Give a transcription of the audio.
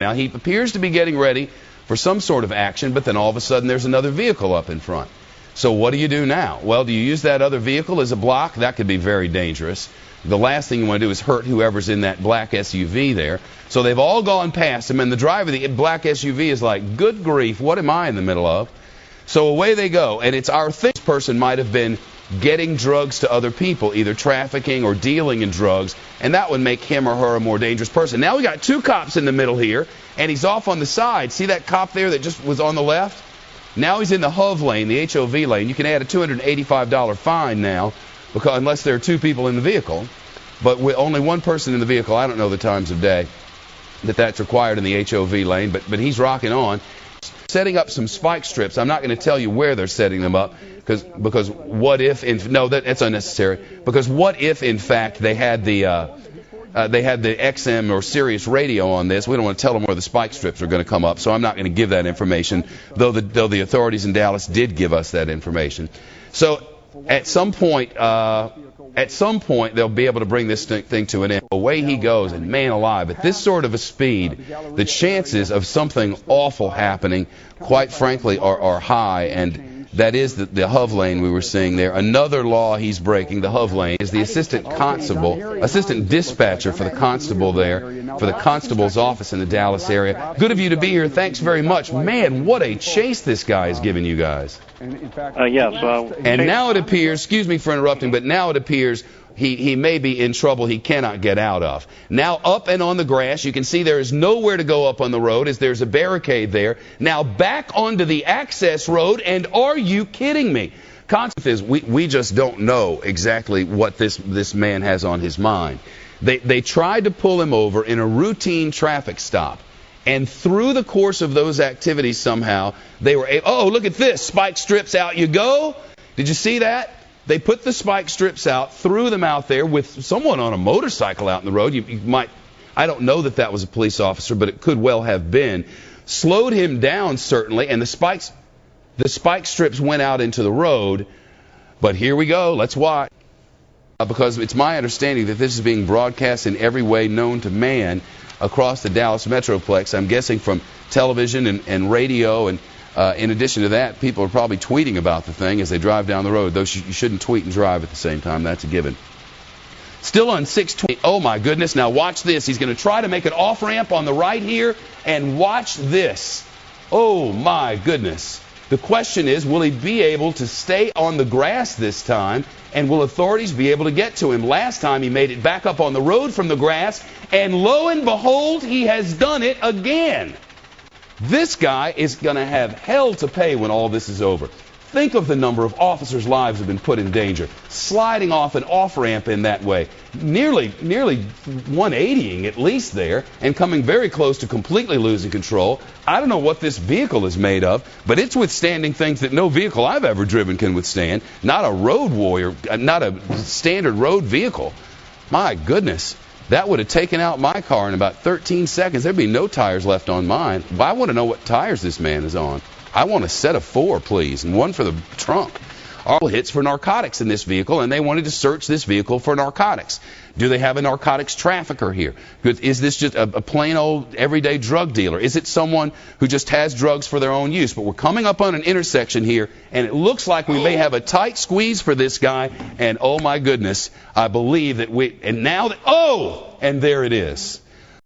Now, he appears to be getting ready for some sort of action, but then all of a sudden there's another vehicle up in front. So what do you do now? Well, do you use that other vehicle as a block? That could be very dangerous. The last thing you want to do is hurt whoever's in that black SUV there. So they've all gone past him, and the driver of the black SUV is like, good grief, what am I in the middle of? So away they go, and it's our thing. This person might have been getting drugs to other people, either trafficking or dealing in drugs, and that would make him or her a more dangerous person. Now we got two cops in the middle here, and he's off on the side. See that cop there that just was on the left? Now he's in the HOV lane, the HOV lane. You can add a $285 fine now, because unless there are two people in the vehicle. But with only one person in the vehicle, I don't know the times of day that's required in the HOV lane, but he's rocking on. Setting up some spike strips. I'm not going to tell you where they're setting them up, because what if, no, that's unnecessary, because what if, in fact, they had the XM or Sirius radio on this. We don't want to tell them where the spike strips are going to come up, so I'm not going to give that information, though the authorities in Dallas did give us that information. So at some point they'll be able to bring this thing to an end. Away he goes, and man alive, at this sort of a speed, the chances of something awful happening, quite frankly, are high, and that is the HOV lane we were seeing there. Another law he's breaking, the HOV lane, is the assistant dispatcher for the constable there, for the constable's office in the Dallas area. Good of you to be here. Thanks very much. Man, what a chase this guy is giving you guys. Yes. And now it appears, excuse me for interrupting, but now it appears he may be in trouble he cannot get out of. Now up and on the grass, you can see there is nowhere to go up on the road as there's a barricade there. Now back onto the access road, and are you kidding me? Concept is we just don't know exactly what this man has on his mind. They tried to pull him over in a routine traffic stop. And through the course of those activities somehow, they were able, oh, look at this, spike strips, out you go. Did you see that? They put the spike strips out, threw them out there with someone on a motorcycle out in the road. You might, I don't know that was a police officer, but it could well have been. Slowed him down, certainly, and the spike strips went out into the road. But here we go, let's watch. Because it's my understanding that this is being broadcast in every way known to man across the Dallas Metroplex. I'm guessing from television and radio, and in addition to that, people are probably tweeting about the thing as they drive down the road. Though you shouldn't tweet and drive at the same time. That's a given. Still on 620. Oh, my goodness. Now watch this. He's going to try to make an off-ramp on the right here, and watch this. Oh, my goodness. The question is, will he be able to stay on the grass this time, and will authorities be able to get to him? Last time he made it back up on the road from the grass, and lo and behold, he has done it again. This guy is going to have hell to pay when all this is over. Think of the number of officers' lives have been put in danger, sliding off an off-ramp in that way, nearly 180ing at least there, and coming very close to completely losing control. I don't know what this vehicle is made of, but it's withstanding things that no vehicle I've ever driven can withstand. Not a road warrior, not a standard road vehicle. My goodness. That would have taken out my car in about 13 seconds. There'd be no tires left on mine. Well, I want to know what tires this man is on. I want a set of 4, please, and one for the trunk. All hits for narcotics in this vehicle, and they wanted to search this vehicle for narcotics. Do they have a narcotics trafficker here? Is this just a plain old everyday drug dealer? Is it someone who just has drugs for their own use? But we're coming up on an intersection here, and it looks like we may have a tight squeeze for this guy. And oh my goodness, I believe that and there it is.